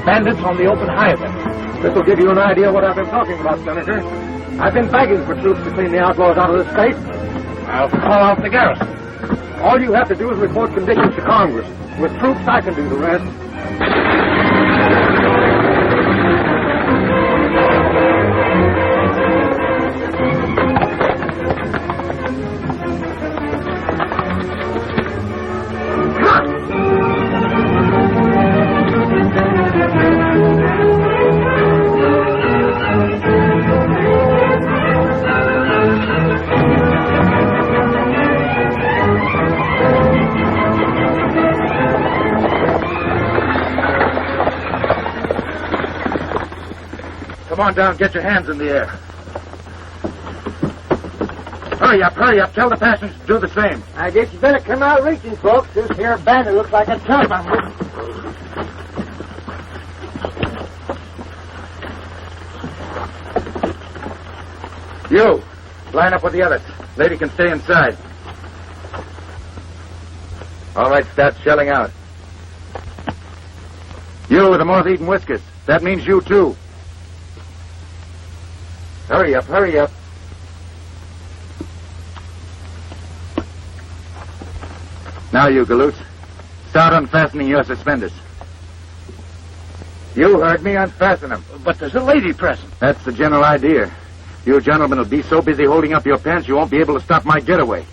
bandits on the open highway. This will give you an idea what I've been talking about, Senator. I've been begging for troops to clean the outlaws out of this state. I'll call out the garrison. All you have to do is report conditions to Congress. With troops, I can do the rest. Come on down, get your hands in the air. Hurry up. Tell the passengers to do the same. I guess you better come out reaching, folks. This here bandit looks like a chump. You, line up with the others. Lady can stay inside. All right, start shelling out. You with the moth-eaten whiskers. That means you, too. Hurry up. Now, you galoots, start unfastening your suspenders. You heard me, unfasten them. But there's a lady present. That's the general idea. You gentlemen will be so busy holding up your pants you won't be able to stop my getaway.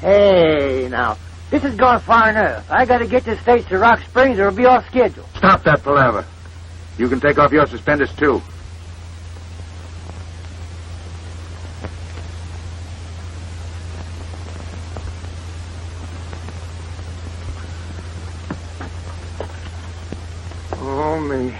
Hey, now, this is going far enough. I got to get this stage to Rock Springs or it'll be off schedule. Stop that palaver. You can take off your suspenders, too. Oh, me.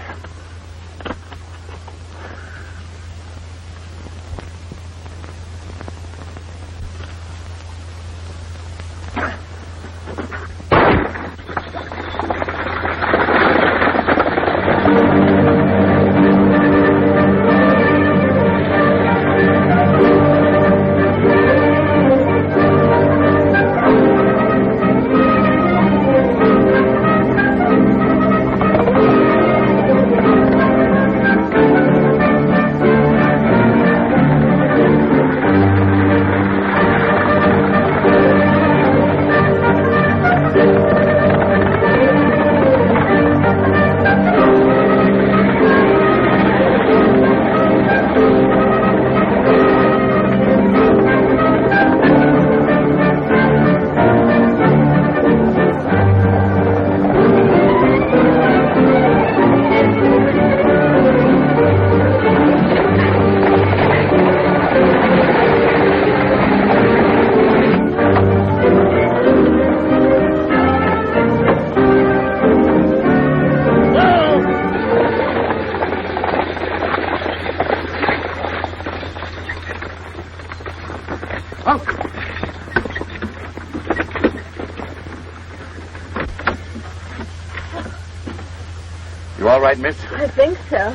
You all right, miss? I think so.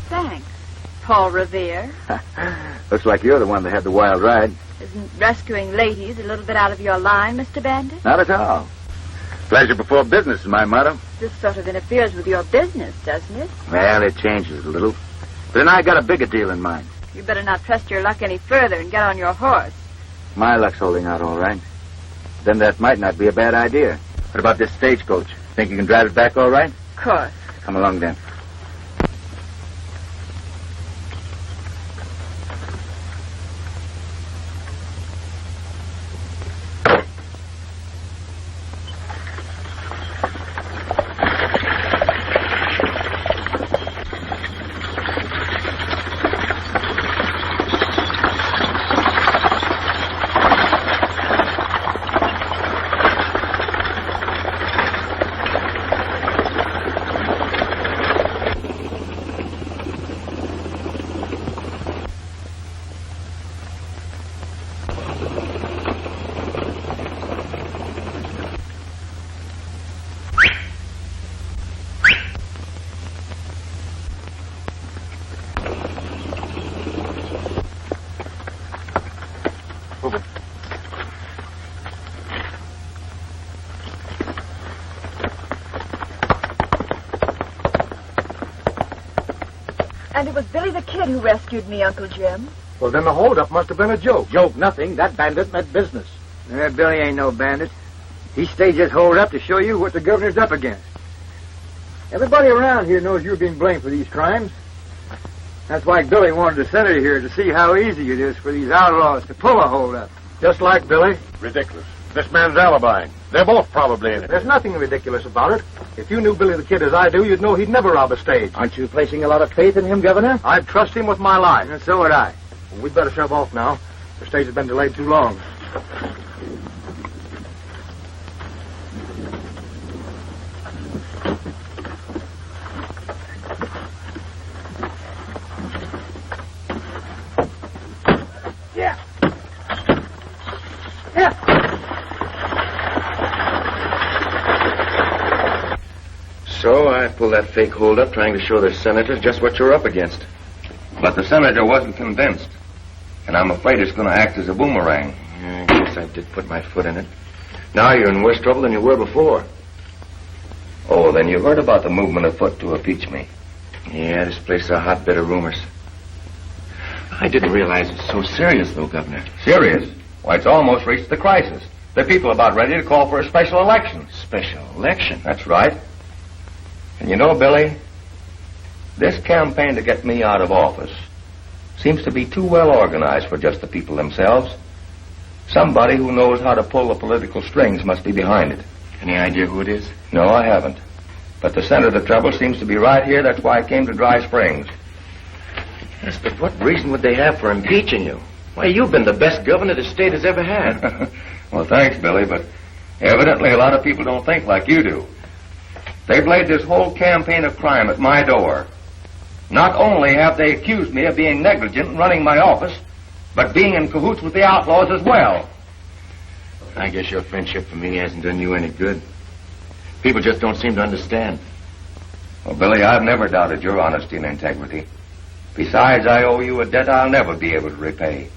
Thanks, Paul Revere. Looks like you're the one that had the wild ride. Isn't rescuing ladies a little bit out of your line, Mr. Bandit? Not at all. Pleasure before business is my motto. This sort of interferes with your business, doesn't it? Well, it changes a little. But then I got a bigger deal in mind. You better not trust your luck any further and get on your horse. My luck's holding out all right. Then that might not be a bad idea. What about this stagecoach? Think you can drive it back all right? Of course. Come along, then. And it was Billy the Kid who rescued me, Uncle Jim. Well, then the holdup must have been a joke. Joke nothing. That bandit meant business. Billy ain't no bandit. He staged this hold up to show you what the governor's up against. Everybody around here knows you're being blamed for these crimes. That's why Billy wanted the senator here to see how easy it is for these outlaws to pull a holdup. Just like Billy. Ridiculous. This man's alibi. They're both probably in it. There's nothing ridiculous about it. If you knew Billy the Kid as I do, you'd know he'd never rob a stage. Aren't you placing a lot of faith in him, Governor? I'd trust him with my life. And so would I. Well, we'd better shove off now. The stage has been delayed too long. So I pulled that fake hold-up trying to show the senators just what you're up against. But the senator wasn't convinced. And I'm afraid it's going to act as a boomerang. I guess I did put my foot in it. Now you're in worse trouble than you were before. Oh, then you heard about the movement afoot to impeach me. Yeah, this place is a hotbed of rumors. I didn't realize it's so serious, though, Governor. Serious? Why, it's almost reached the crisis. The people are about ready to call for a special election. Special election? That's right. And you know, Billy, this campaign to get me out of office seems to be too well organized for just the people themselves. Somebody who knows how to pull the political strings must be behind it. Any idea who it is? No, I haven't. But the center of the trouble seems to be right here. That's why I came to Dry Springs. Yes, but what reason would they have for impeaching you? Why, you've been the best governor the state has ever had. Well, thanks, Billy, but evidently a lot of people don't think like you do. They've laid this whole campaign of crime at my door. Not only have they accused me of being negligent in running my office, but being in cahoots with the outlaws as well. I guess your friendship for me hasn't done you any good. People just don't seem to understand. Well, Billy, I've never doubted your honesty and integrity. Besides, I owe you a debt I'll never be able to repay.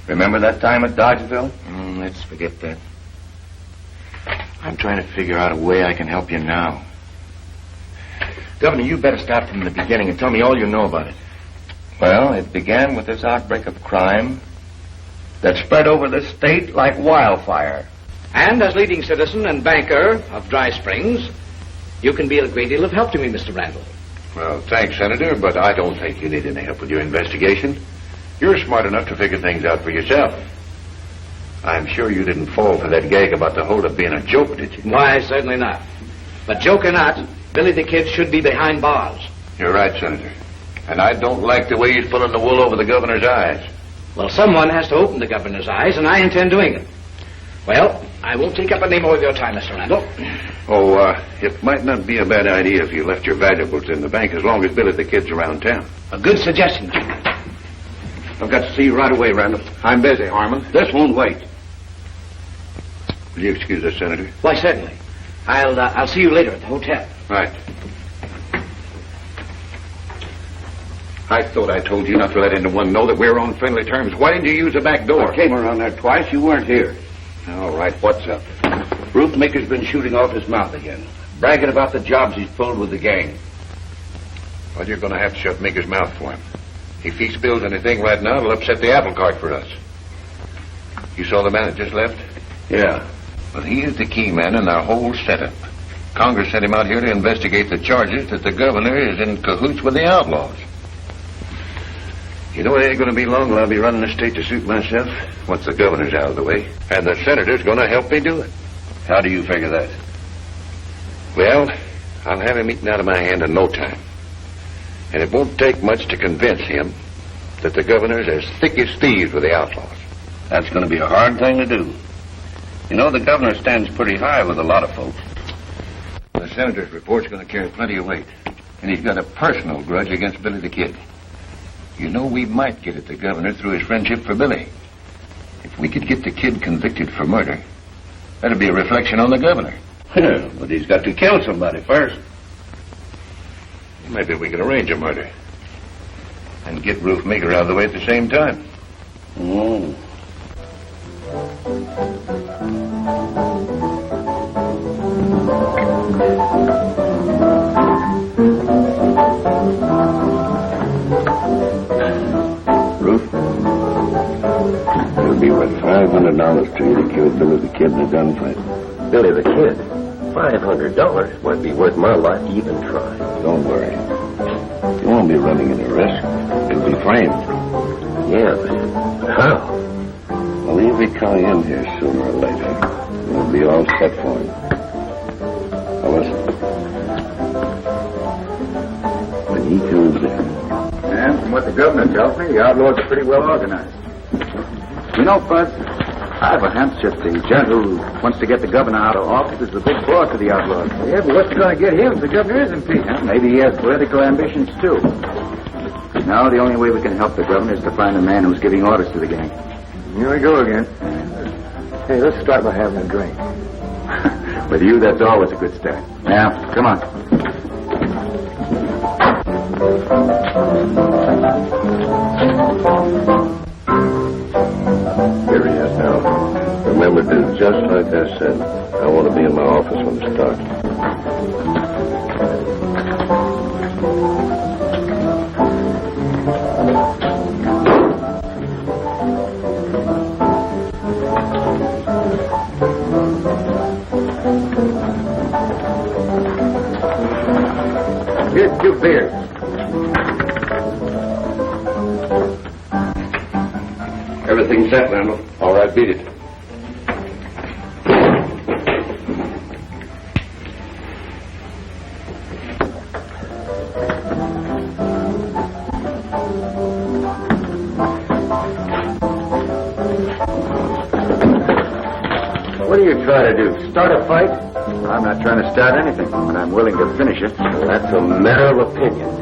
Remember that time at Dodgeville? Let's forget that. I'm trying to figure out a way I can help you now. Governor, you better start from the beginning and tell me all you know about it. Well, it began with this outbreak of crime that spread over the state like wildfire. And as leading citizen and banker of Dry Springs, you can be a great deal of help to me, Mr. Randall. Well, thanks, Senator, but I don't think you need any help with your investigation. You're smart enough to figure things out for yourself. I'm sure you didn't fall for that gag about the holdup being a joke, did you? Why, certainly not. But joke or not, Billy the Kid should be behind bars. You're right, Senator. And I don't like the way he's pulling the wool over the governor's eyes. Well, someone has to open the governor's eyes, and I intend doing it. Well, I won't take up any more of your time, Mr. Randall. Oh, it might not be a bad idea if you left your valuables in the bank as long as Billy the Kid's around town. A good suggestion. I've got to see you right away, Randall. I'm busy, Harmon. This won't wait. Will you excuse us, Senator? Why, certainly. I'll see you later at the hotel. Right. I thought I told you not to let anyone know that we're on friendly terms. Why didn't you use the back door? I came around there twice. You weren't here. All right, what's up? Roofmaker's been shooting off his mouth again, bragging about the jobs he's pulled with the gang. Well, you're going to have to shut Maker's mouth for him. If he spills anything right now, it'll upset the apple cart for us. You saw the man that just left? Yeah. Well, he is the key man in our whole setup. Congress sent him out here to investigate the charges that the governor is in cahoots with the outlaws. You know, it ain't going to be long till I'll be running the state to suit myself once the governor's out of the way. And the senator's going to help me do it. How do you figure that? Well, I'll have him eaten out of my hand in no time. And it won't take much to convince him that the governor's as thick as thieves with the outlaws. That's going to be a hard thing to do. You know, the governor stands pretty high with a lot of folks. The senator's report's going to carry plenty of weight. And he's got a personal grudge against Billy the Kid. You know, we might get at the governor through his friendship for Billy. If we could get the kid convicted for murder, that'd be a reflection on the governor. But he's got to kill somebody first. Maybe we could arrange a murder. And get Roofmaker out of the way at the same time. Oh. $500 to you to kill Billy the Kid in a gunfight. Billy the Kid? $500 might be worth my life to even try. Don't worry. You won't be running any risk. You'll be framed. Yeah, but how? Well, he'll be coming in here sooner or later. We'll be all set for him. Now listen. When he comes in... And from what the governor tells me, the outlaws are pretty well organized. You know, Buzz, I have a hunch that the gent who wants to get the governor out of office is the big boss of the outlaws. Yeah, but what's going to get him if the governor is impeached? Yeah, maybe he has political ambitions, too. Now, the only way we can help the governor is to find the man who's giving orders to the gang. Here we go again. Hey, let's start by having a drink. With you, that's always a good start. Now, come on. Here he is now. Remember, do just like I said. I want to be in my office when it starts. Here's 2 beers. Everything's set, Randall. All right, beat it. What are you trying to do? Start a fight? I'm not trying to start anything, but I'm willing to finish it. That's a matter of opinion.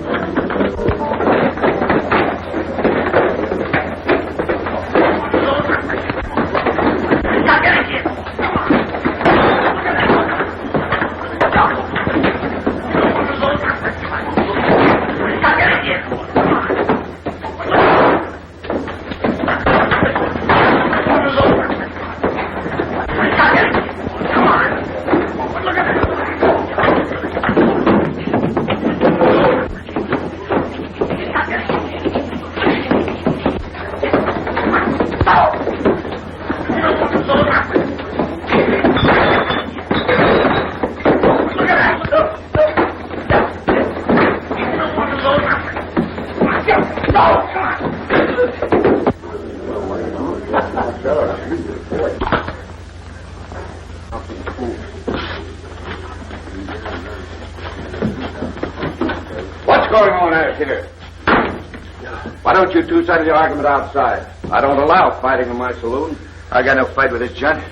What's going on out here? Why don't you two settle your argument outside? I don't allow fighting in my saloon. I got no fight with this gent.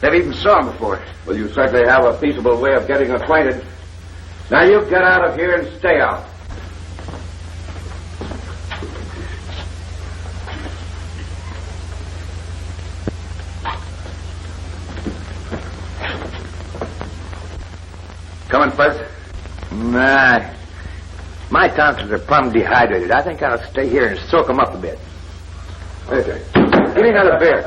Never even saw him before. Well, you certainly have a peaceable way of getting acquainted. Now you get out of here and stay out. Coming, Fuzz? Nah. My tonsils are plumb dehydrated. I think I'll stay here and soak them up a bit. Okay. Give me another beer.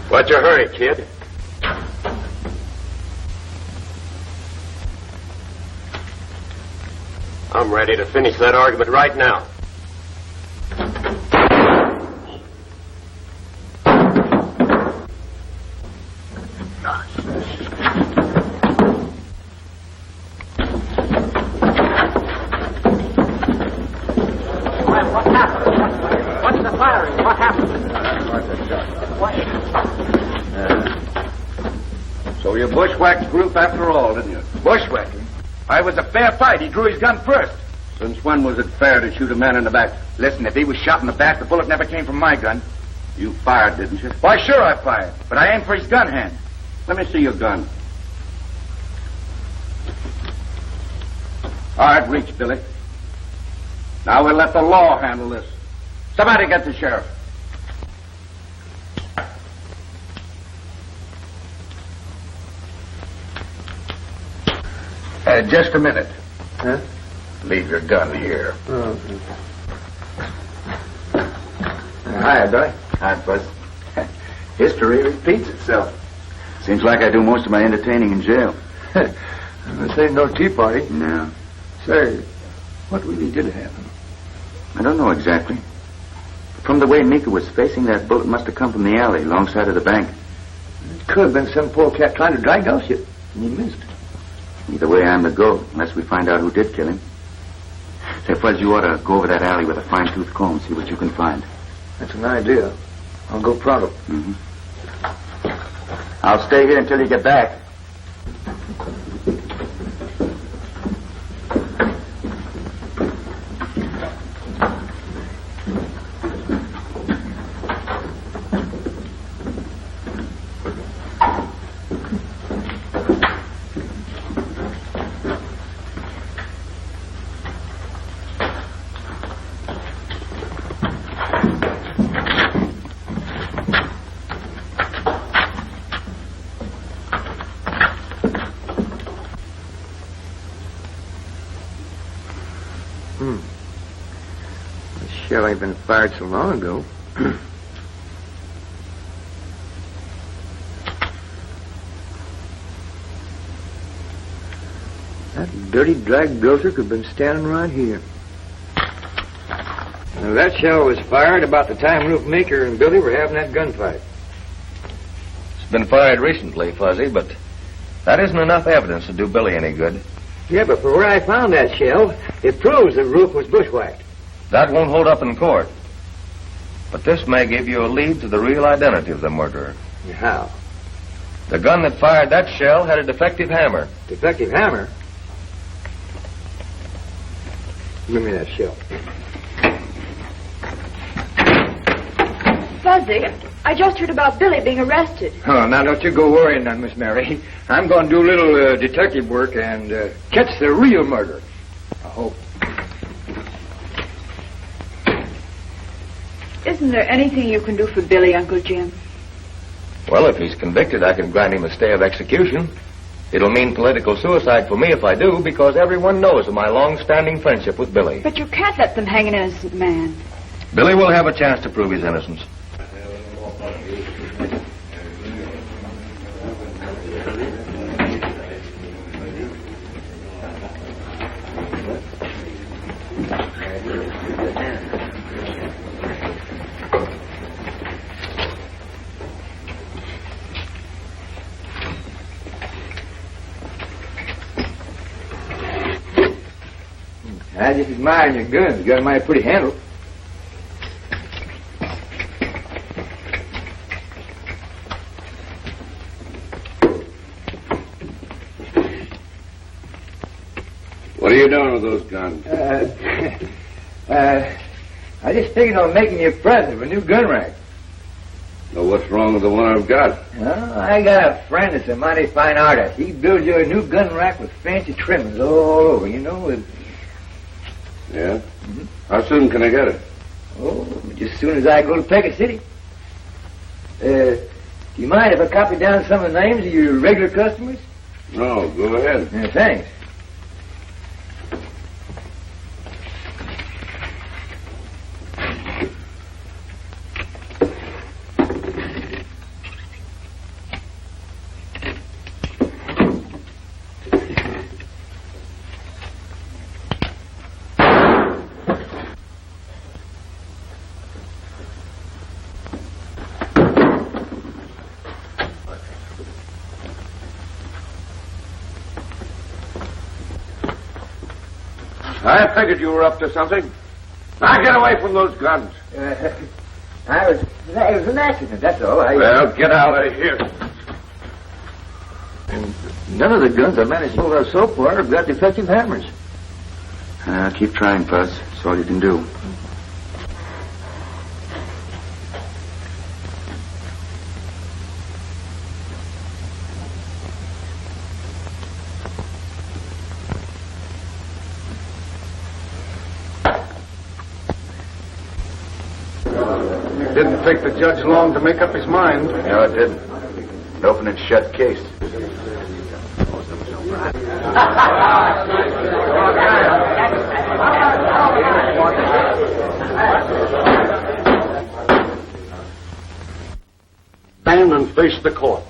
What's your hurry, kid? I'm ready to finish that argument right now. What happened? What's the firing? What happened? So you bushwhacked group after all, didn't you? Bushwhacking? It was a fair fight. He drew his gun first. Since when was it fair to shoot a man in the back? Listen, if he was shot in the back, the bullet never came from my gun. You fired, didn't you? Why, sure I fired, but I aimed for his gun hand. Let me see your gun. All right, reach, Billy. Now we'll let the law handle this. Somebody get the sheriff. Just a minute. Huh? Leave your gun here. Hiya, Billy. Hi, Buzz. History repeats itself. Seems like I do most of my entertaining in jail. This ain't no tea party. No. Say, what really did happen? I don't know exactly. From the way Mika was facing, that bullet must have come from the alley alongside of the bank. It could have been some poor cat trying to drag us you, and he missed. Either way, I'm to go, unless we find out who did kill him. Say, Fuzz, you ought to go over that alley with a fine-tooth comb, see what you can find. That's an idea. I'll go pronto. Mm-hmm. I'll stay here until you get back. The shell ain't been fired so long ago. That dirty drag grocer could have been standing right here. Now, that shell was fired about the time Roof Maker and Billy were having that gunfight. It's been fired recently, Fuzzy, but that isn't enough evidence to do Billy any good. Yeah, but for where I found that shell, it proves that Roof was bushwhacked. That won't hold up in court. But this may give you a lead to the real identity of the murderer. How? The gun that fired that shell had a defective hammer. Defective hammer? Give me that shell. Fuzzy, I just heard about Billy being arrested. Oh, now don't you go worrying none, Miss Mary. I'm going to do a little detective work and catch the real murderer. I hope. Isn't there anything you can do for Billy, Uncle Jim? Well, if he's convicted, I can grant him a stay of execution. It'll mean political suicide for me if I do, because everyone knows of my long-standing friendship with Billy. But you can't let them hang an innocent man. Billy will have a chance to prove his innocence. I just admire your guns. You got a mighty pretty handle. What are you doing with those guns? I just figured on making you a present of a new gun rack. So what's wrong with the one I've got? Well, I got a friend that's a mighty fine artist. He builds you a new gun rack with fancy trimmings all over, you know. Yeah? Mm-hmm. How soon can I get it? Oh, just as soon as I go to Pecos City. Do you mind if I copy down some of the names of your regular customers? No, go ahead. Yeah, thanks. I figured you were up to something. Now get away from those guns. It was an accident, that's all. Well, get out of here. And none of the guns I managed to pull out so far have got defective hammers. Keep trying, Fuzz. That's all you can do. Didn't take the judge long to make up his mind. No, it didn't. An open and shut case. Stand and face the court.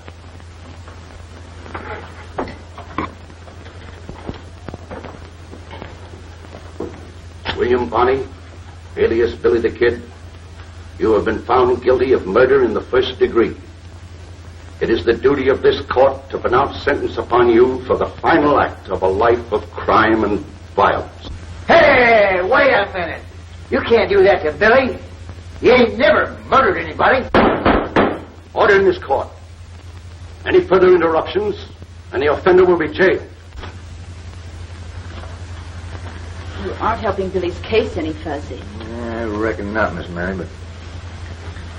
with the kid, you have been found guilty of murder in the first degree. It is the duty of this court to pronounce sentence upon you for the final act of a life of crime and violence. Hey, wait a minute. You can't do that to Billy. He ain't never murdered anybody. Order in this court. Any further interruptions, and the offender will be jailed. You aren't helping Billy's case any, Fuzzy. I reckon not, Miss Mary, but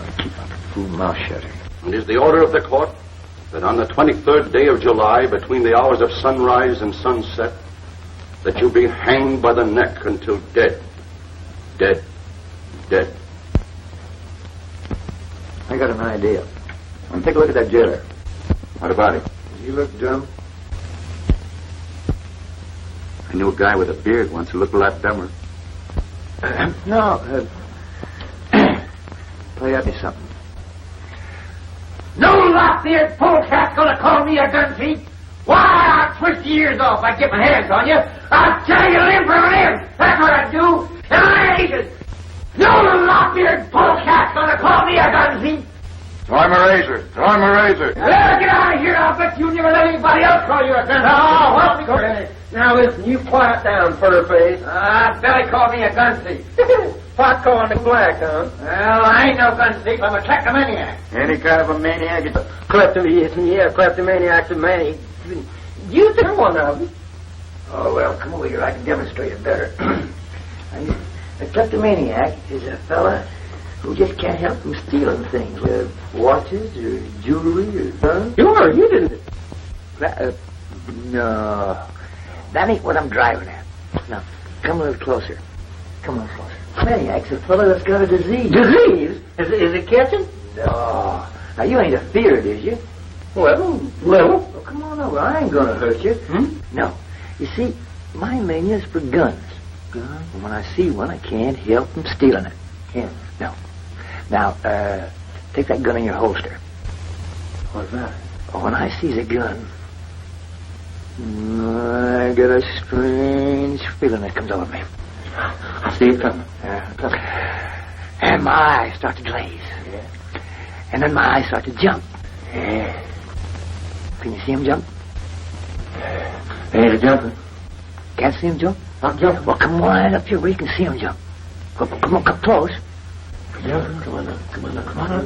I'll keep my fool mouth shut. It is the order of the court that on the 23rd day of July, between the hours of sunrise and sunset, that you be hanged by the neck until dead. Dead. Dead. I got an idea. Take a look at that jailer. What about him? Does he look dumb? I knew a guy with a beard once who looked a lot dumber. No. Play out me something. No lop-eared polecat's gonna call me a gun thief. Why, I'll twist your ears off if I get my hands on you. I'll tear you limb from limb. That's what I do. And I ain't it. No lop-eared polecat's gonna call me a gun thief. Draw him a razor. Draw him a razor. Well, get out of here. I'll bet you never let anybody else call you a gun thief. Oh, help me go ahead. Now, listen, you quiet down, Furface. Billy called me a gun thief. Pot calling me black, huh? Well, I ain't no gun thief. I'm a kleptomaniac. Any kind of a maniac. It's a kleptomaniac's a maniac. You think one of them. Oh, well, come over here. I can demonstrate it better. A kleptomaniac is a fella who just can't help from stealing things. Watches or jewelry or... Huh? Sure, you didn't. No. That ain't what I'm driving at. Now, come a little closer. Come a little closer. Maniac's a fellow that's got a disease. Disease? Is it catching? No. Now, you ain't afeard, is you? Well, little. Oh, come on over. I ain't gonna hurt you. No. You see, my mania's for guns. Guns? And when I see one, I can't help from stealing it. Can't? No. Now, take that gun in your holster. What's that? Oh, when I sees a gun, I get a strange feeling that comes over me. I see it coming. And my eyes start to glaze. Yeah. And then my eyes start to jump. Yeah. Can you see him jump? Ain't it jumping? Can't see him jump? Not jumping. Well, come on up here where you can see him jump. Come on, come close. Come on up.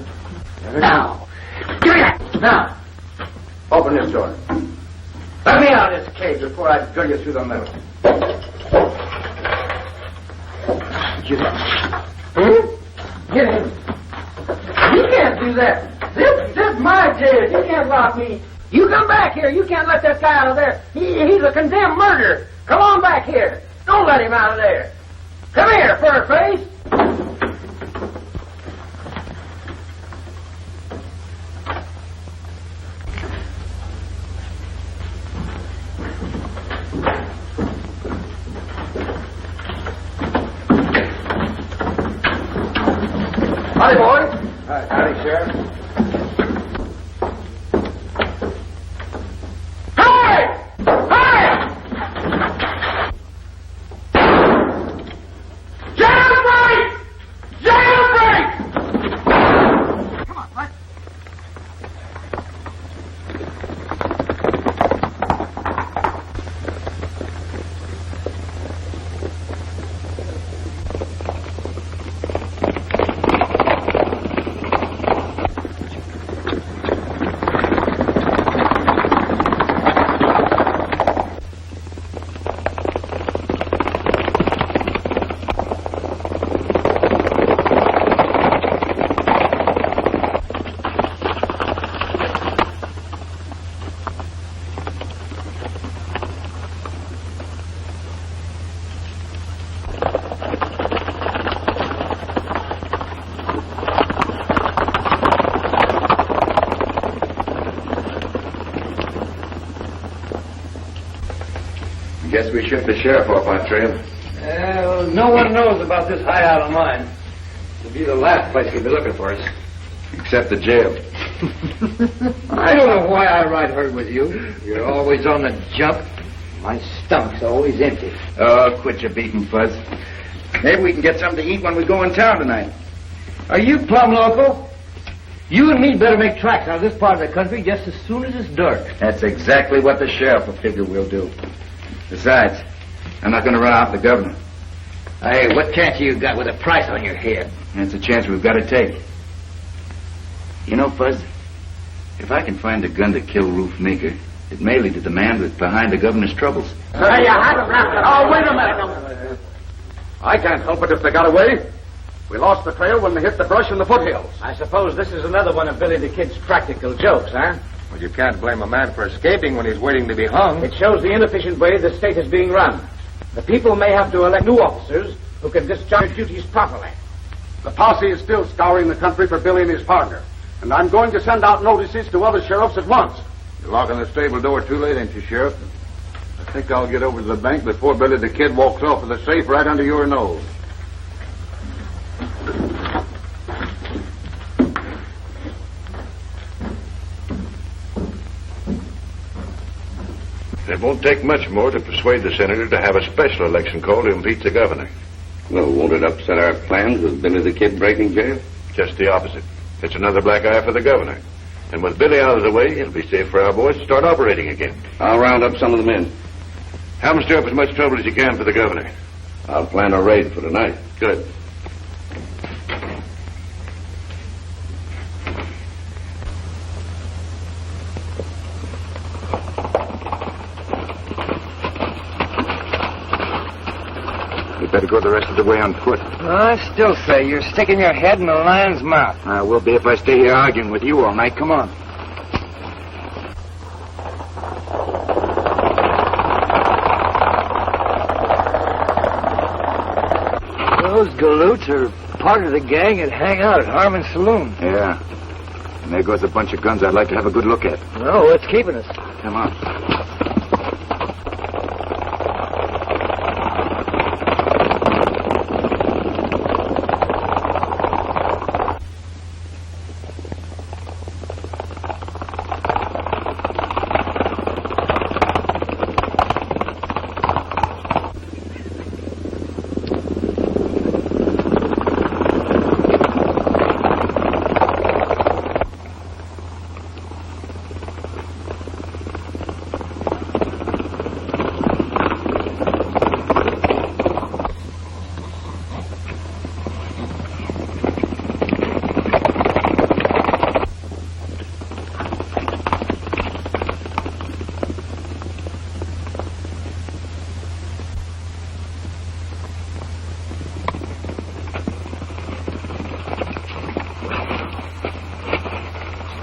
Now. Give me that. Now. Open this door. Let me out of this cage before I drill you through the middle. Get in. Get in. You can't do that. This is my jail. You can't lock me. You come back here. You can't let that guy out of there. He's a condemned murderer. Come on back here. Don't let him out of there. Come here, Furface. Howdy, boys. Howdy, Sheriff. Hey! Hey! Jailbreak! Jailbreak! Come on, Mike. Guess we shook the sheriff off our trail. Well, no one knows about this hideout of mine. It'll be the last place he'll be looking for us. Except the jail. I don't know why I ride herd with you. You're always on the jump. My stomach's always empty. Oh, quit your beating, Fuzz. Maybe we can get something to eat when we go in town tonight. Are you plumb local? You and me better make tracks out of this part of the country just as soon as it's dark. That's exactly what the sheriff will figure we'll do. Besides, I'm not going to run off the governor. Hey, what chance you got with a price on your head? That's a chance we've got to take. You know, Fuzz, if I can find a gun to kill Ruth Meeker, it may lead to the man behind the governor's troubles. Hey, oh, wait a minute. I can't help it if they got away. We lost the trail when they hit the brush in the foothills. I suppose this is another one of Billy the Kid's practical jokes, huh? Well, you can't blame a man for escaping when he's waiting to be hung. It shows the inefficient way the state is being run. The people may have to elect new officers who can discharge their duties properly. The posse is still scouring the country for Billy and his partner. And I'm going to send out notices to other sheriffs at once. You're locking the stable door too late, ain't you, Sheriff? I think I'll get over to the bank before Billy the Kid walks off with the safe right under your nose. It won't take much more to persuade the senator to have a special election called to impeach the governor. Well, won't it upset our plans with Billy the Kid breaking jail? Just the opposite. It's another black eye for the governor. And with Billy out of the way, it'll be safe for our boys to start operating again. I'll round up some of the men. Have them stir up as much trouble as you can for the governor. I'll plan a raid for tonight. Good. We better go the rest of the way on foot. I still say you're sticking your head in a lion's mouth. I will be if I stay here arguing with you all night. Come on. Those galoots are part of the gang that hang out at Harmon's Saloon. Yeah. And there goes a bunch of guns I'd like to have a good look at. No, what's keeping us? Come on.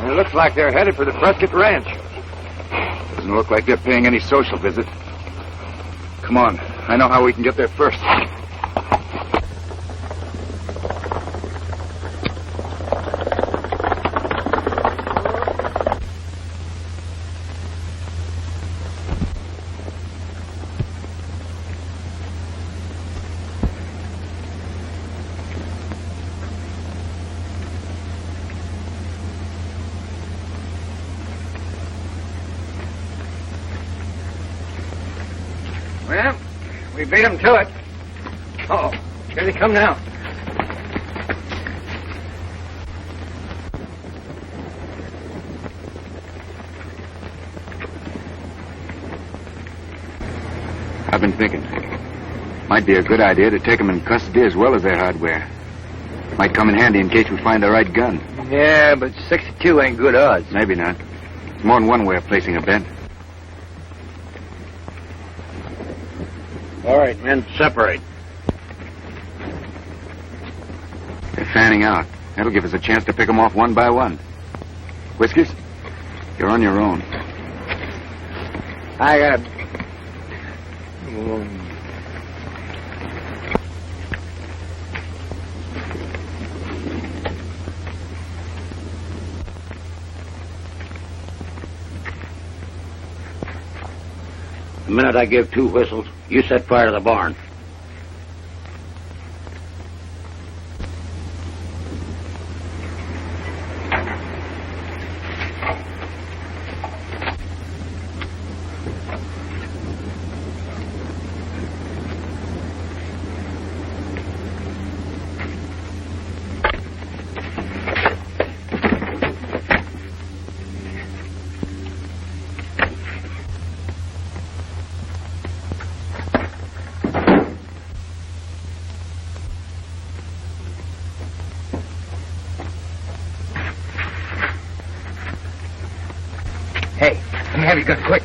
It looks like they're headed for the Prescott Ranch. Doesn't look like they're paying any social visit. Come on. I know how we can get there first. Well, we beat them to it. Uh-oh, here they come now. I've been thinking. Might be a good idea to take them in custody as well as their hardware. Might come in handy in case we find the right gun. Yeah, but 62 ain't good odds. Maybe not. It's more than one way of placing a bet. All right, men, separate. They're fanning out. That'll give us a chance to pick them off one by one. Whiskers, you're on your own. I got... The minute I give 2 whistles, you set fire to the barn. Have your gun, quick.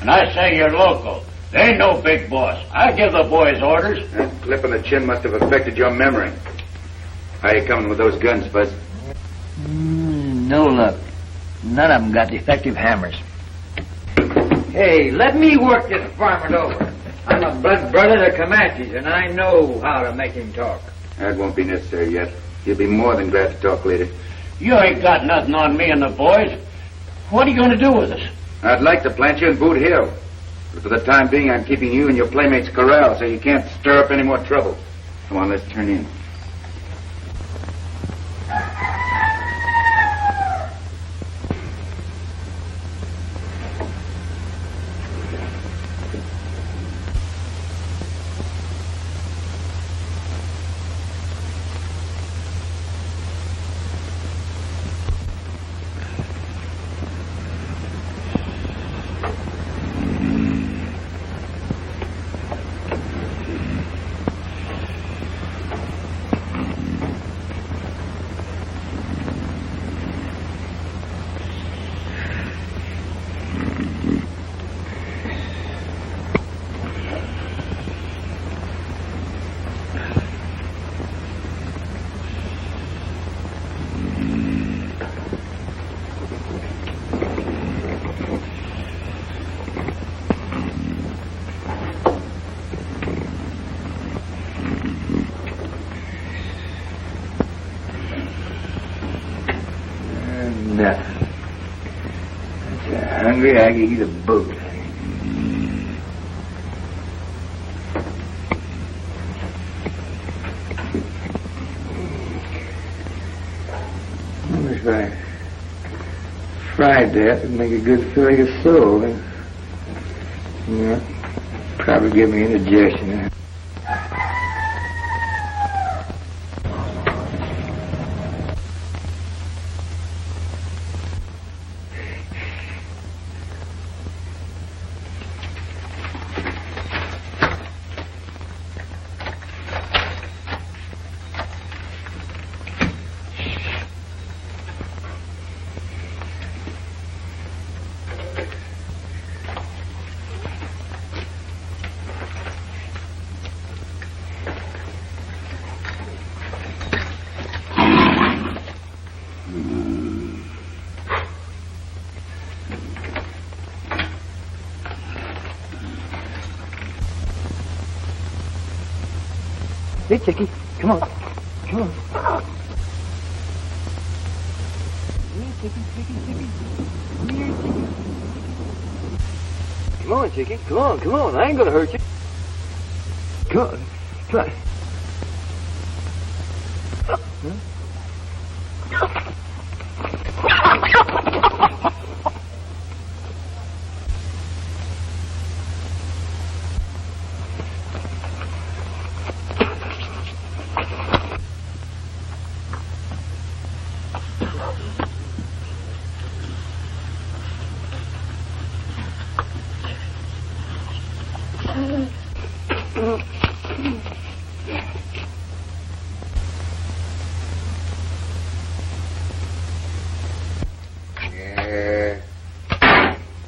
And I say you're local. They ain't no big boss. I give the boys orders. That clip on the chin must have affected your memory. How you coming with those guns, Buzz? No luck. None of them got effective hammers. Hey, let me work this varmint over. I'm a blood brother to Comanches, and I know how to make him talk. That won't be necessary yet. You'll be more than glad to talk later. You ain't got nothing on me and the boys. What are you going to do with us? I'd like to plant you in Boot Hill. But for the time being, I'm keeping you and your playmates corralled so you can't stir up any more trouble. Come on, let's turn in. Hungry, I can eat a boat. Fried that would make a good filling of soul. Yeah, probably give me indigestion. Hey, Chicky, come on. Come on. Here, Chicky. Here, Chicky. Come on, Chicky. Come on. I ain't gonna hurt you. Come on. Come on.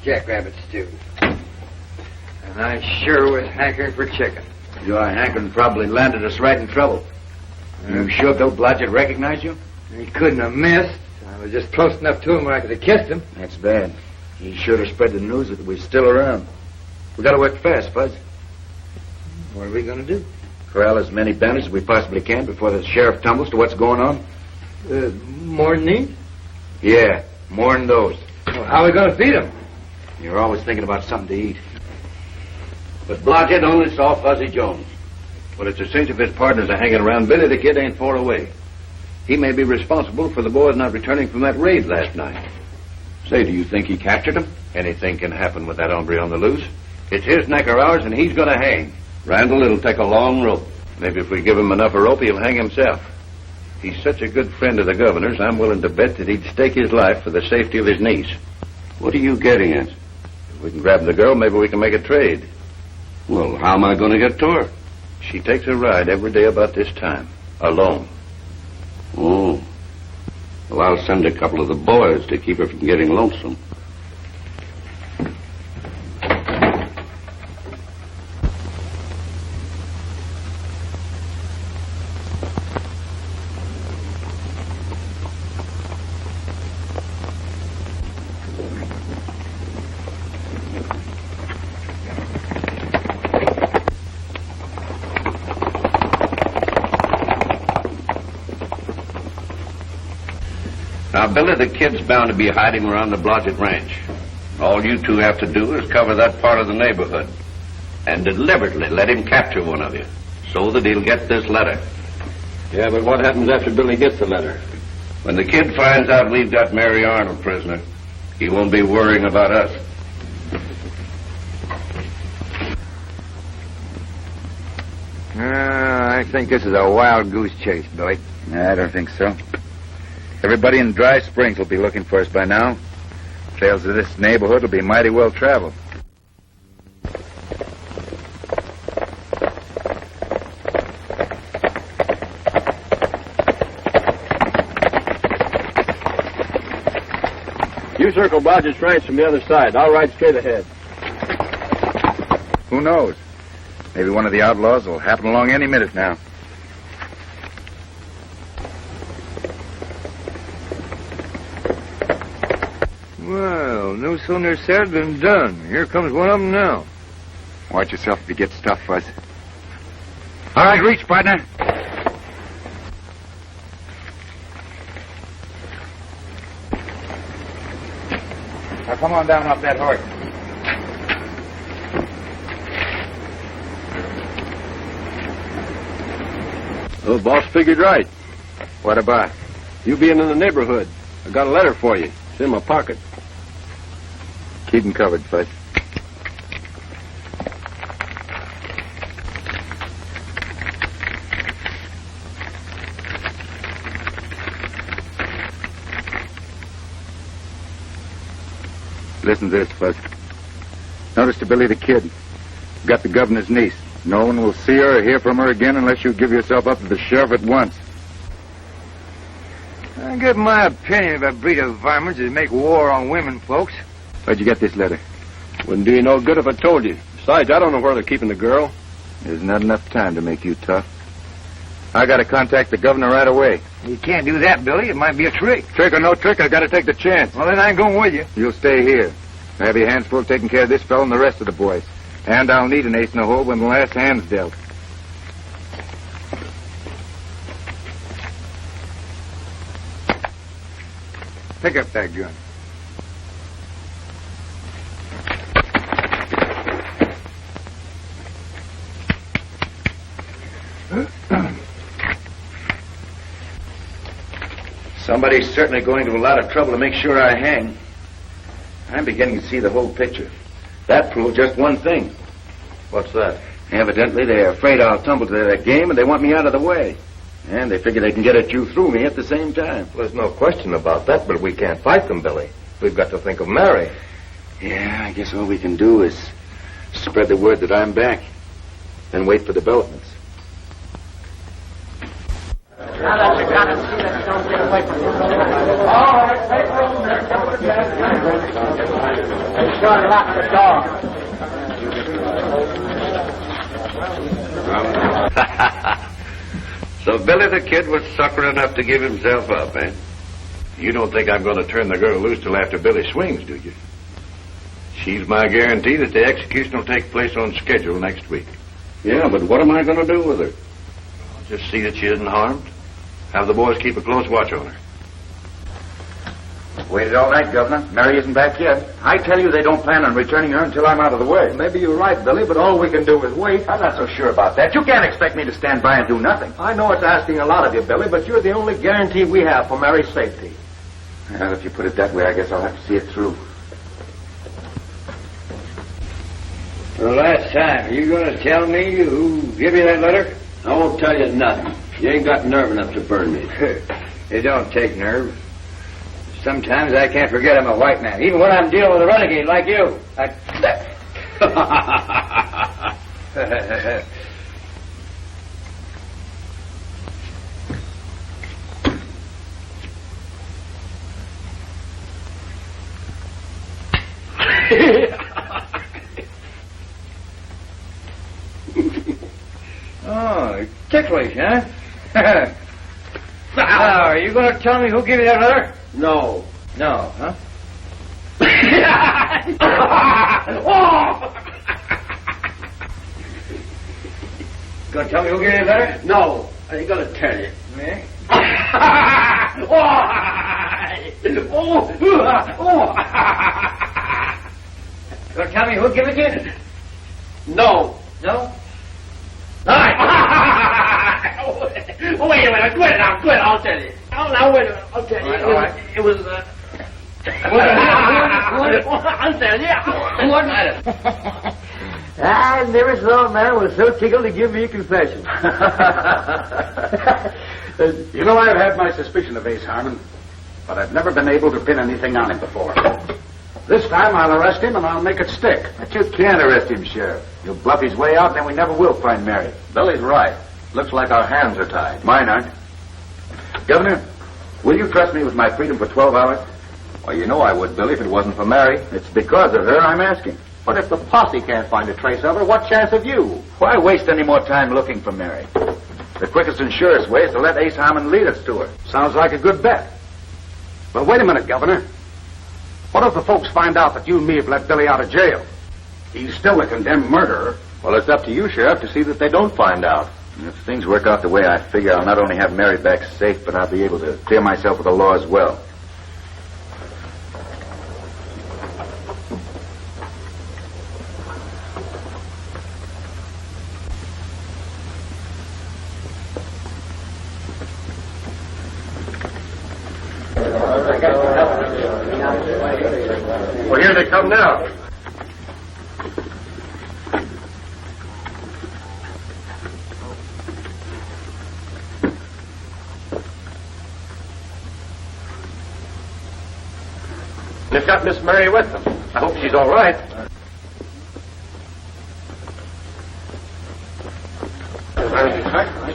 Jackrabbit stew. And I sure was hankering for chicken. Your hankering probably landed us right in trouble. You sure Bill Blodgett recognized you? He couldn't have missed. I was just close enough to him where I could have kissed him. That's bad. He should have spread the news that we're still around. We gotta work fast, Fuzz. What are we gonna do? Corral as many bandits as we possibly can before the sheriff tumbles to what's going on. More than these? Yeah, more than those. Well, how are we gonna feed them? You're always thinking about something to eat. But Blodgett only saw Fuzzy Jones. Well, it's a cinch if his partners are hanging around. Billy the Kid ain't far away. He may be responsible for the boys not returning from that raid last night. Say, do you think he captured him? Anything can happen with that hombre on the loose. It's his neck or ours, and he's going to hang. Randall, it'll take a long rope. Maybe if we give him enough of a rope, he'll hang himself. He's such a good friend of the governor's, I'm willing to bet that he'd stake his life for the safety of his niece. What are you getting at? If we can grab the girl, maybe we can make a trade. Well, how am I going to get to her? She takes a ride every day about this time, alone. Oh. Well, I'll send a couple of the boys to keep her from getting lonesome. Now, Billy the Kid's bound to be hiding around the Blodgett Ranch. All you two have to do is cover that part of the neighborhood and deliberately let him capture one of you so that he'll get this letter. Yeah, but what happens after Billy gets the letter? When the Kid finds out we've got Mary Arnold prisoner, he won't be worrying about us. I think this is a wild goose chase, Billy. I don't think so. Everybody in Dry Springs will be looking for us by now. Trails of this neighborhood will be mighty well traveled. You circle Blodgett's Ranch from the other side. I'll ride straight ahead. Who knows? Maybe one of the outlaws will happen along any minute now. Well, no sooner said than done. Here comes one of them now. Watch yourself if you get stuffed, Fuzz. All right, reach, partner. Now, come on down off that horse. Oh, boss figured right. What about? You being in the neighborhood. I got a letter for you. It's in my pocket. Keep him covered, Fudge. Listen to this, Fuzz. Notice to Billy the Kid. Got the governor's niece. No one will see her or hear from her again unless you give yourself up to the sheriff at once. I give my opinion of a breed of varmints that make war on women folks. Where'd you get this letter? Wouldn't do you no good if I told you. Besides, I don't know where they're keeping the girl. There's not enough time to make you tough. I gotta contact the governor right away. You can't do that, Billy. It might be a trick. Trick or no trick, I gotta take the chance. Well, then I ain't going with you. You'll stay here. Have your hands full taking care of this fellow and the rest of the boys. And I'll need an ace in the hole when the last hand's dealt. Pick up that gun. Somebody's certainly going to a lot of trouble to make sure I hang. I'm beginning to see the whole picture. That proves just one thing. What's that? Evidently, they're afraid I'll tumble to their game, and they want me out of the way. And they figure they can get at you through me at the same time. Well, there's no question about that, but we can't fight them, Billy. We've got to think of Mary. Yeah, I guess all we can do is spread the word that I'm back and wait for developments. Now that you got it, see that you don't get away from you. All right, take room there. Make sure you lock the door. So Billy the Kid was sucker enough to give himself up, eh? You don't think I'm going to turn the girl loose till after Billy swings, do you? She's my guarantee that the execution will take place on schedule next week. Yeah, but what am I going to do with her? Just see that she isn't harmed. Have the boys keep a close watch on her. Waited all night, Governor. Mary isn't back yet. I tell you they don't plan on returning her until I'm out of the way. Maybe you're right, Billy, but all we can do is wait. I'm not so sure about that. You can't expect me to stand by and do nothing. I know it's asking a lot of you, Billy, but you're the only guarantee we have for Mary's safety. Well, if you put it that way, I guess I'll have to see it through. For the last time, are you going to tell me who gave you that letter? I won't tell you nothing. You ain't got nerve enough to burn me. It don't take nerve. Sometimes I can't forget I'm a white man, even when I'm dealing with a renegade like you. Oh, ticklish, huh? Now, are you going to tell me who gave you that letter? No. No, huh? Going to tell me who gave you that letter? No. I ain't going to tell you. Me? Going to tell me who gave it to you? No. No? All right. Wait a minute. Quit it. I'll tell you. Oh, now, wait a minute. I'll tell you. All right. It was, I'll tell you. What matter? I never saw a man was so tickled to give me a confession. You know, I've had my suspicion of Ace Harmon, but I've never been able to pin anything on him before. This time I'll arrest him and I'll make it stick. But you can't arrest him, Sheriff. He'll bluff his way out, then we never will find Mary. Billy's right. Looks like our hands are tied. Mine aren't. Governor, will you trust me with my freedom for 12 hours? Well, you know I would, Billy, if it wasn't for Mary. It's because of her I'm asking. But if the posse can't find a trace of her, what chance have you? Why waste any more time looking for Mary? The quickest and surest way is to let Ace Harmon lead us to her. Sounds like a good bet. But wait a minute, Governor. What if the folks find out that you and me have let Billy out of jail? He's still a condemned murderer. Well, it's up to you, Sheriff, to see that they don't find out. If things work out the way I figure, I'll not only have Mary back safe, but I'll be able to clear myself with the law as well. Well, here they come now. They've got Miss Mary with them. I hope she's all right.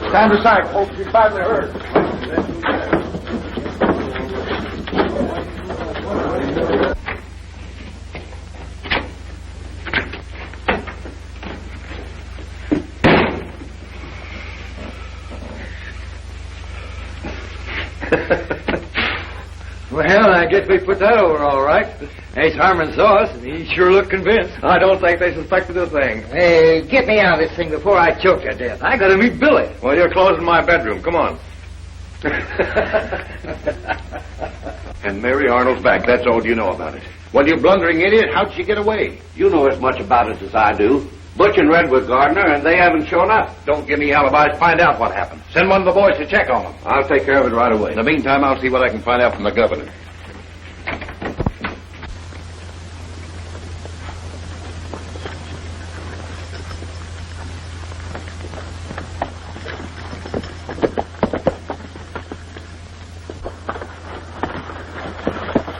Stand aside, folks. He's badly hurt. Well, I guess we put that over all right. Ace Harmon saw us, and he sure looked convinced. I don't think they suspected a thing. Hey, get me out of this thing before I choke to death. I gotta meet Billy. Well, you're closing my bedroom. Come on. And Mary Arnold's back. That's all you know about it. Well, you blundering idiot, how'd she get away? You know as much about it as I do. Butch and Red were Gardner, and they haven't shown up. Don't give me alibis. Find out what happened. Send one of the boys to check on them. I'll take care of it right away. In the meantime, I'll see what I can find out from the governor.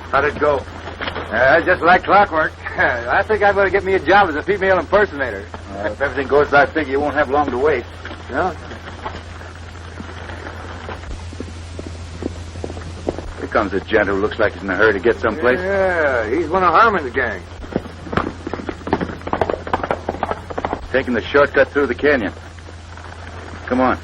How'd it go? Just like clockwork. I think I'm going to get me a job as a female impersonator. If everything goes as I figure, you won't have long to wait. No? Here comes a gent who looks like he's in a hurry to get someplace. Yeah, he's one of Harmon's gang. Taking the shortcut through the canyon. Come on.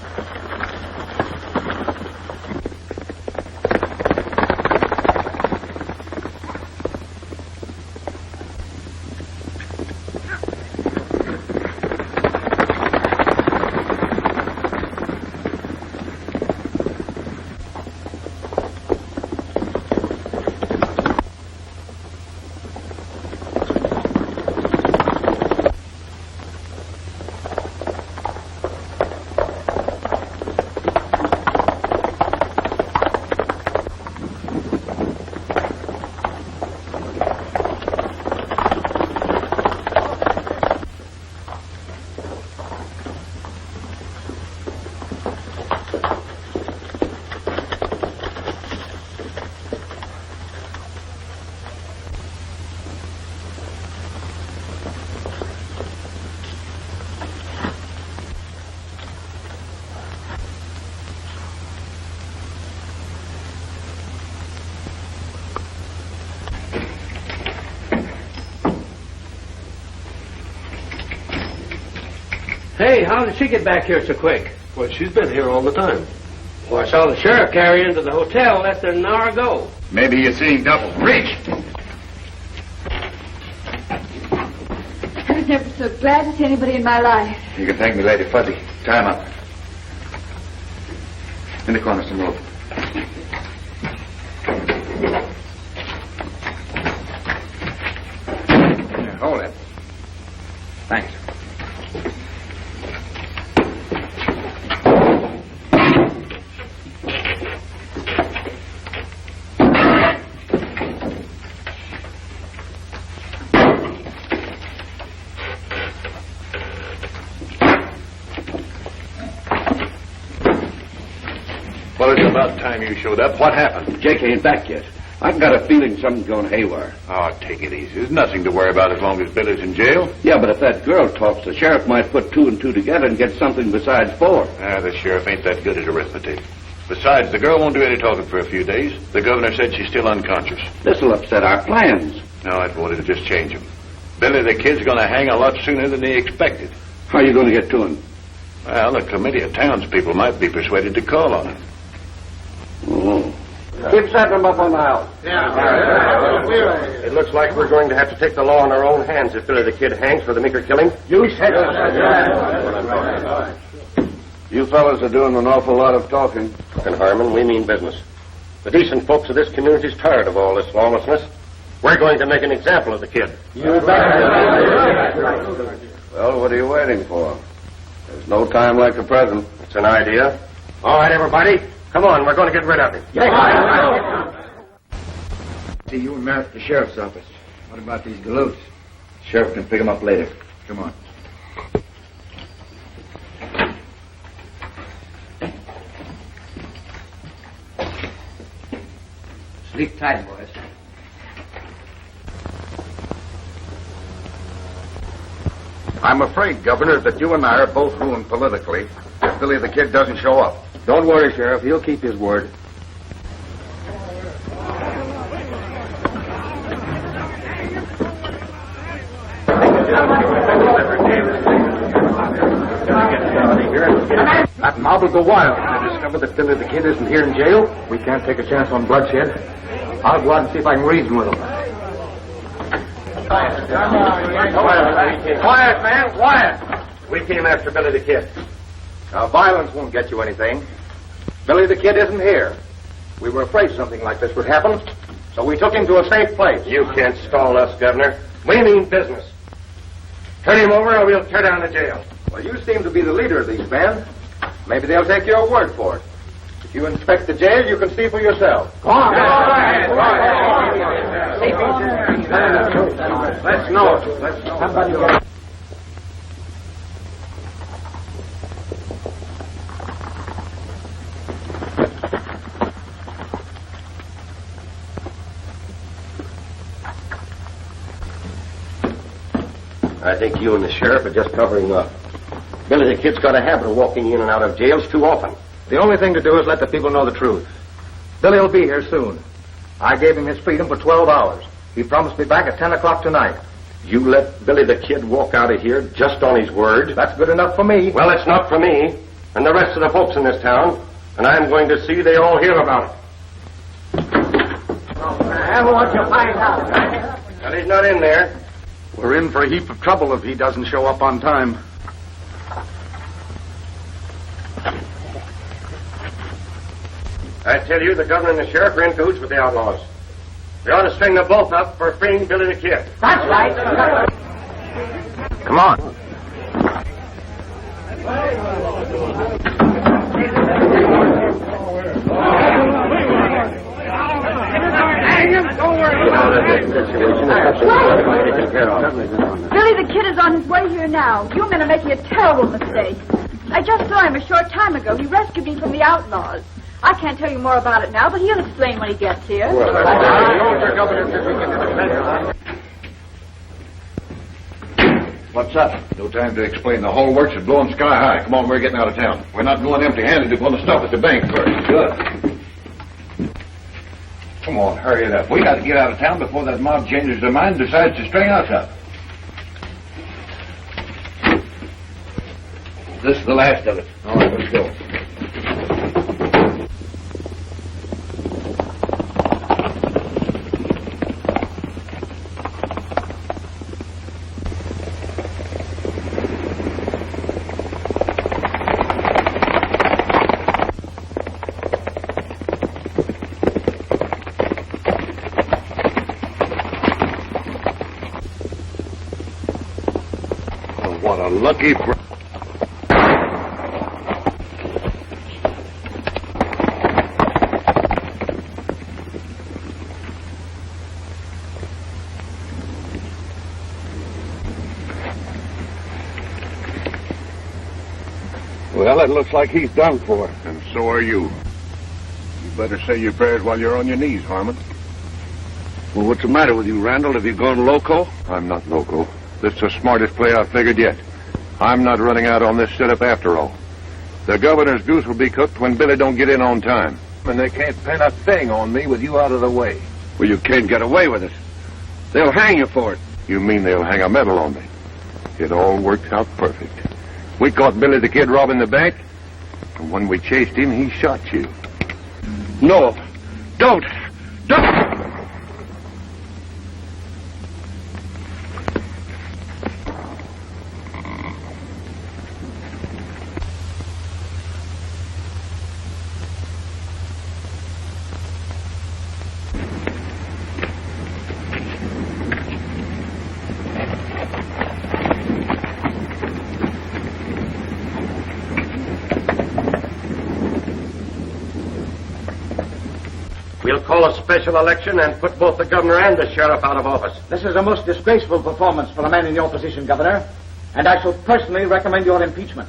Hey, how did she get back here so quick? Well, she's been here all the time. Well, I saw the sheriff carry her into the hotel less than an hour ago. Maybe you're seeing double. Reach! I was never so glad to see anybody in my life. You can thank me, Lady Fuzzy. Tie him up. In the corner, some rope. Here, hold it. Thanks. Well, it's about time you showed up. What happened? Jake ain't back yet. I've got a feeling something's going haywire. Oh, take it easy. There's nothing to worry about as long as Billy's in jail. Yeah, but if that girl talks, the sheriff might put 2 and 2 together and get something besides 4. The sheriff ain't that good at arithmetic. Besides, the girl won't do any talking for a few days. The governor said she's still unconscious. This'll upset our plans. No, it won't. It'll just change them. Billy the Kid's going to hang a lot sooner than he expected. How are you going to get to him? Well, a committee of townspeople might be persuaded to call on him. Oh. Keep setting them up on the house. It looks like we're going to have to take the law in our own hands if Billy the Kid hangs for the Meeker killing. You said it. You fellas are doing an awful lot of talking. And Harmon, we mean business. The decent folks of this community's tired of all this lawlessness. We're going to make an example of the kid. Well, what are you waiting for? There's no time like the present. It's an idea. All right, everybody. Come on, we're going to get rid of him. See you and Merritt at the sheriff's office. What about these galoots? Sheriff can pick them up later. Come on. Sleep tight, boys. I'm afraid, Governor, that you and I are both ruined politically if Billy the Kid doesn't show up. Don't worry, Sheriff. He'll keep his word. That mob will go wild. They discover that Billy the Kid isn't here in jail. We can't take a chance on bloodshed. I'll go out and see if I can reason with him. Quiet, man, quiet. We came after Billy the Kid. Now, violence won't get you anything. Billy the Kid isn't here. We were afraid something like this would happen, so we took him to a safe place. You can't stall us, Governor. We mean business. Turn him over or we'll tear down the jail. Well, you seem to be the leader of these men. Maybe they'll take your word for it. If you inspect the jail, you can see for yourself. Go on. Let's know it. Let's know it. I think you and the sheriff are just covering up. Billy the Kid's got a habit of walking in and out of jails too often. The only thing to do is let the people know the truth. Billy will be here soon. I gave him his freedom for 12 hours. He promised me back at 10 o'clock tonight. You let Billy the Kid walk out of here just on his word? That's good enough for me. Well, it's not for me and the rest of the folks in this town, and I'm going to see they all hear about it. I want you to find out. Well, he's not in there. We're in for a heap of trouble if he doesn't show up on time. I tell you, the governor and the sheriff are in cahoots with the outlaws. We ought to string them both up for freeing Billy the Kid. That's right. Come on. Billy the Kid is on his way here now. You men are making a terrible mistake. I just saw him a short time ago. He rescued me from the outlaws. I can't tell you more about it now, but he'll explain when he gets here. What's up? No time to explain. The whole works is blowing sky high. Come on, we're getting out of town. We're not going empty-handed. We're going to stop at the bank first. Good. Come on, hurry it up. We got to get out of town before that mob changes their mind and decides to string us up. This is the last of it. All right, let's go. What a lucky... Well, it looks like he's done for. And so are you. You better say your prayers while you're on your knees, Harmon. Well, what's the matter with you, Randall? Have you gone loco? I'm not loco. This is the smartest play I've figured yet. I'm not running out on this setup after all. The governor's goose will be cooked when Billy don't get in on time. And they can't pin a thing on me with you out of the way. Well, you can't get away with it. They'll hang you for it. You mean they'll hang a medal on me? It all worked out perfect. We caught Billy the Kid robbing the bank, and when we chased him, he shot you. No. Don't! We'll call a special election and put both the governor and the sheriff out of office. This is a most disgraceful performance for a man in your position, Governor, and I shall personally recommend your impeachment.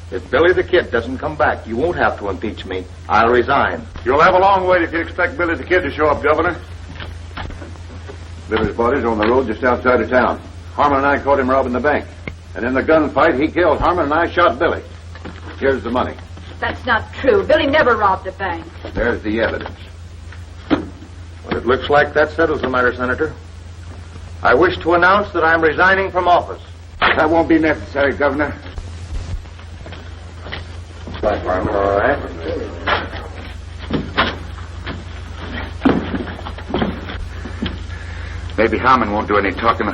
If Billy the Kid doesn't come back, you won't have to impeach me. I'll resign. You'll have a long wait if you expect Billy the Kid to show up, Governor. Billy's body's on the road just outside of town. Harmon and I caught him robbing the bank. And in the gunfight, he killed Harmon and I shot Billy. Here's the money. That's not true. Billy never robbed a bank. There's the evidence. Well, it looks like that settles the matter, Senator. I wish to announce that I'm resigning from office. That won't be necessary, Governor. All right. Maybe Harmon won't do any talking,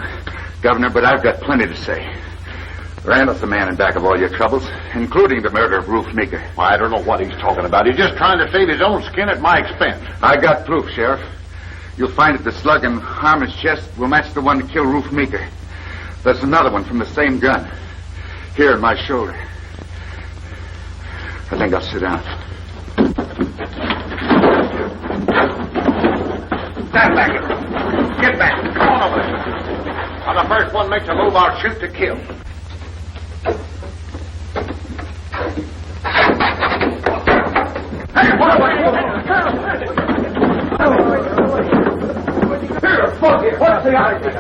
Governor, but I've got plenty to say. Randall's the man in back of all your troubles, including the murder of Ruth Meeker. I don't know what he's talking about. He's just trying to save his own skin at my expense. I got proof, Sheriff. You'll find that the slug in Harmon's chest will match the one to kill Ruth Meeker. There's another one from the same gun. Here in my shoulder. I think I'll sit down. Stand back. Get back. Come on over there. When the first one makes a move, I'll shoot to kill. Hey, what are you doing? Here, Boogie, what's the idea?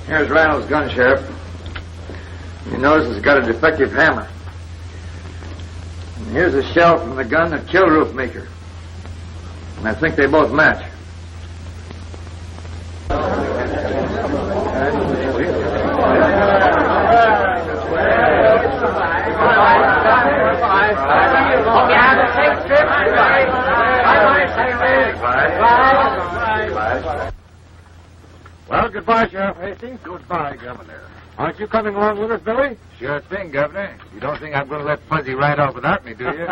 Here's Randall's gun, Sheriff. You notice it's got a defective hammer. And here's a shell from the gun that killed Ruth Meeker. And I think they both match. Well, goodbye, Sheriff Hastings. Goodbye, Governor. Aren't you coming along with us, Billy? Sure thing, Governor. You don't think I'm going to let Fuzzy ride off without me, do you?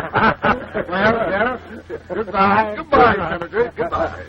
Well, Sheriff, goodbye. Goodbye, Senator. Goodbye.